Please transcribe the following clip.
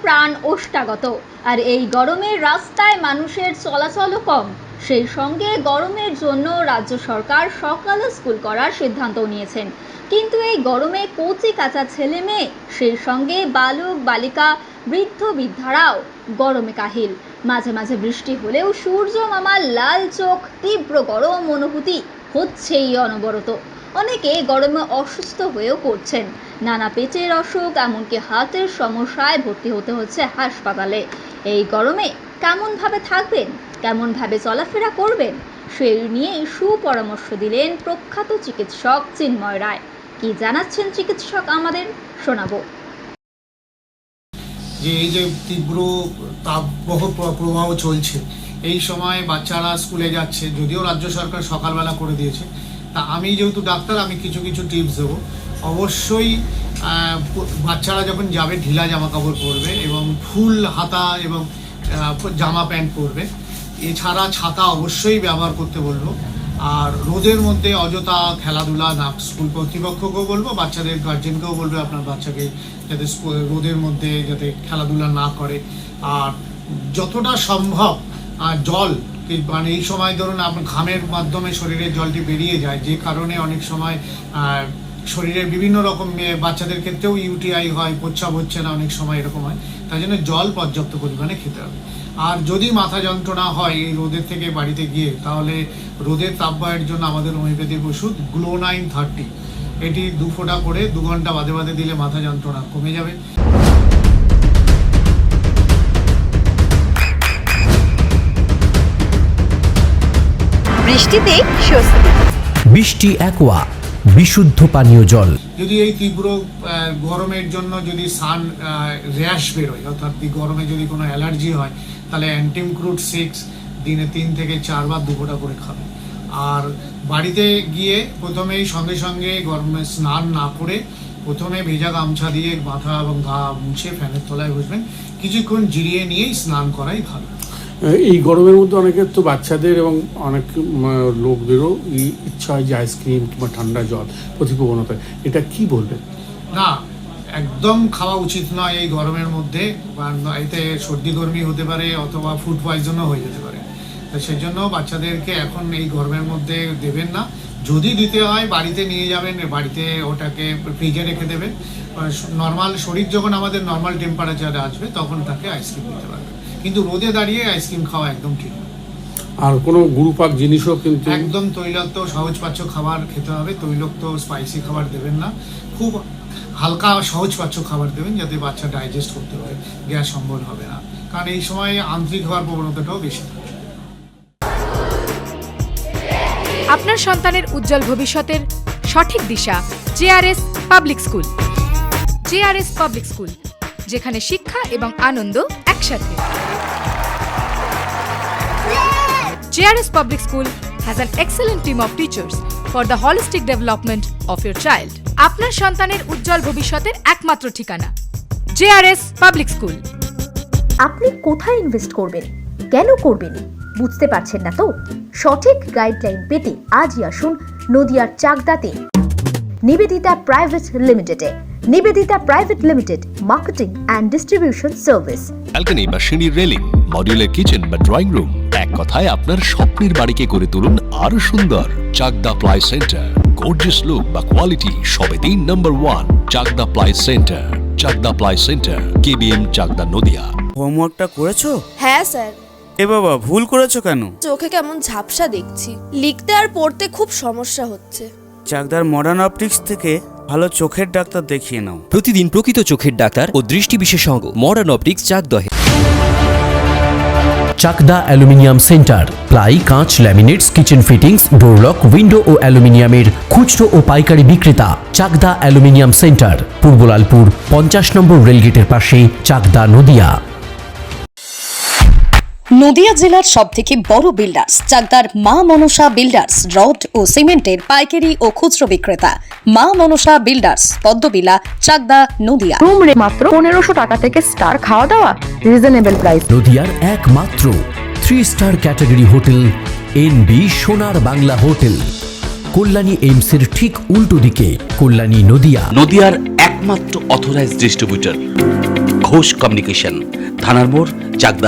প্রাণ ওষ্ঠাগত। আর এই গরমে রাস্তায় মানুষের চলাচলও কম। সেই সঙ্গে গরমের জন্য রাজ্য সরকার সকালে স্কুল করার সিদ্ধান্ত নিয়েছেন। কিন্তু এই গরমে কচি কাঁচা ছেলে মেয়ে, সেই সঙ্গে বালক বালিকা, বৃদ্ধ বৃদ্ধারাও গরমে কাহিল। মাঝে মাঝে বৃষ্টি হলেও সূর্য মামার লাল চোখ, তীব্র গরম অনুভূতি হচ্ছেই অনবরত। অনেকে গরমে অসুস্থ হয়েও পড়ছেন। নানা পেটের অসুখ, এমনকি হার্টের সমস্যায় ভর্তি হতে হচ্ছে হাসপাতালে। এই গরমে কেমনভাবে থাকবেন, কেমনভাবে চলাফেরা করবেন, সেই নিয়েই সুপরামর্শ দিলেন প্রখ্যাত চিকিৎসক চিন্ময় রায়। কি জানাচ্ছেন চিকিৎসক আমাদের, শোনাবো। যে এই যে তীব্র তাপবহ প্রবাহ চলছে, এই সময় বাচ্চারা স্কুলে যাচ্ছে, যদিও রাজ্য সরকার সকালবেলা করে দিয়েছে, তা আমি যেহেতু ডাক্তার, আমি কিছু কিছু টিপস দেবো। অবশ্যই বাচ্চারা যখন যাবে ঢিলা জামা কাপড় পরবে এবং ফুল হাতা এবং জামা প্যান্ট পরবে। এছাড়া ছাতা অবশ্যই ব্যবহার করতে বলবো। আর রোদের মধ্যে অযথা খেলাধুলা না, স্কুল কর্তৃপক্ষকেও বলবো, বাচ্চাদের গার্জেনকেও বলবে আপনার বাচ্চাকে যাতে রোদের মধ্যে যাতে খেলাধুলা না করে। আর যতটা সম্ভব জল, মানে এই সময় ধরুন আপনার ঘামের মাধ্যমে শরীরের জলটি বেরিয়ে যায়, যে কারণে অনেক সময় শরীরের বিভিন্ন রকম বাচ্চাদের ক্ষেত্রেও ইউটিআই হয়, প্রস্রাব হচ্ছে না, অনেক সময় এরকম হয়। তাই জন্য জল পর্যাপ্ত পরিমাণে খেতে হবে। আর যদি মাথা যন্ত্রণা হয় এই রোদের থেকে বাড়িতে গিয়ে, তাহলে রোদের তাপবাহের জন্য আমাদের হোমিওপ্যাথিক ওষুধ গ্লো9 30, এটি 2 ফোঁটা করে 2 ঘন্টা বাদে বাদে দিলে মাথা যন্ত্রণা কমে যাবে। বৃষ্টিতে স্বস্তি। বৃষ্টি অ্যাকোয়া, বিশুদ্ধ পানীয় জল। যদি এই তীব্র গরমের জন্য যদি সান র্যাশ বেরোয়, অর্থাৎ গরমে যদি কোনো অ্যালার্জি হয়, তাহলে অ্যান্টিমক্রুট 6 দিনে 3 থেকে 4 বার 2 ফোঁটা করে খাবে। আর বাড়িতে গিয়ে প্রথমেই সঙ্গে সঙ্গে গরমে স্নান না করে প্রথমে ভেজা গামছা দিয়ে মাথা এবং গা মুছে ফ্যানের তলায় বসবেন, কিছুক্ষণ জিরিয়ে নিয়েই স্নান করাই ভালো। এই গরমের মধ্যে অনেকের তো বাচ্চাদের এবং অনেক লোকদেরও ইচ্ছা হয় যে আইসক্রিম কিংবা ঠান্ডা জল প্রতি প্রবণতা, এটা কি বলবেন? না, একদম খাওয়া উচিত নয় এই গরমের মধ্যে। এতে সর্দি গরমি হতে পারে অথবা ফুড পয়জনও হয়ে যেতে পারে। তো সেই জন্য বাচ্চাদেরকে এখন এই গরমের মধ্যে দেবেন না। যদি দিতে হয় বাড়িতে নিয়ে যাবেন, বাড়িতে ওটাকে ফ্রিজে রেখে দেবেন। নর্মাল শরীর যখন আমাদের নর্মাল টেম্পারেচারে আসবে তখন তাকে আইসক্রিম দিতে পারবে, কিন্তু রোদে দাঁড়িয়ে আইসক্রিম খাওয়া একদম ঠিক না। আর কোনো গুরুপাক জিনিসও কিন্তু একদম তৈলাক্ত সহজপাচ্য খাবার খেতে হবে। তৈলাক্ত স্পাইসি খাবার দেবেন না, খুব হালকা সহজপাচ্য খাবার দেবেন যাতে বাচ্চা ডাইজেস্ট করতে পারে, গ্যাস অম্বল হবে না। কারণ এই সময় আন্ত্রিক হওয়ার প্রবণতাটাও বেশি থাকে। আপনার সন্তানের উজ্জ্বল ভবিষ্যতের সঠিক দিশা JRS public school. JRS public school, যেখানে শিক্ষা এবং আনন্দ একসাথে। JRS Public School has an excellent team of teachers for the holistic development of your child. আপনার সন্তানের উজ্জ্বল ভবিষ্যতের একমাত্র ঠিকানা JRS Public School। আপনি কোথায় ইনভেস্ট করবেন, কেন করবেন বুঝতে পারছেন না তো? সঠিক গাইডলাইন পেতে আজই আসুন নদিয়ার চাকদাতে নিবেদিতা প্রাইভেট লিমিটেডে। Nivedita private limited, marketing and distribution service. Balcony বা সিঁড়ির রেলিং, মডিউলার কিচেন বা ড্রয়িং রুম, এক কথায় আপনার স্বপ্নের বাড়িকে করে তুলুন আরো সুন্দর। Chakdah ply centre, gorgeous look বা কোয়ালিটি সবে 3 নম্বর 1 Chakdah ply centre. Chakdah ply centre, KBM Chakdah Nadia. হোমওয়ার্কটা করেছো? হ্যাঁ স্যার। এ বাবা, ভুল করেছো কেন? চোখে কেমন ঝাপসা দেখছি, লিখতে আর পড়তে খুব সমস্যা হচ্ছে। চাকদার মডার্ন অপটিক্স থেকে ভালো চোখের ডাক্তার দেখিয়ে নাও। প্রতিদিন প্রকৃত চোখের ডাক্তার ও দৃষ্টি বিশেষজ্ঞ মডার্ন অপটিক্স চাকদহে। চাকদা অ্যালুমিনিয়াম সেন্টার, প্লাই, কাঁচ, laminates, kitchen fittings, door lock, window ও অ্যালুমিনিয়ামের খুচরো ও পাইকারি বিক্রেতা। চাকদা অ্যালুমিনিয়াম সেন্টার, পূর্ব লালপুর 50 নম্বর রেলগেটের পাশে, চাকদা নদিয়া। নদিয়া জেলার সবথেকে বড় বিল্ডার্স চাকদার মা মনসা বিল্ডার্স, রড ও সিমেন্টের পাইকারি ও খুচরো বিক্রেতা। মা মনসা বিল্ডার্স, পদ্মবিলা, চাকদা নদিয়া। রুম রে মাত্র 1500 টাকা থেকে স্টার, খাওয়া দাওয়া রিজনেবল প্রাইস। নদিয়ার একমাত্র 3 স্টার ক্যাটাগরি হোটেল NB সোনার বাংলা হোটেল, কল্যাণী এইমসের ঠিক উল্টো দিকে, কল্যাণী নদিয়া। নদিয়ার একমাত্র অথরাইজড ডিস্ট্রিবিউটর ঘোষ কমিউনিকেশন, থানার মোড়, চাকদা।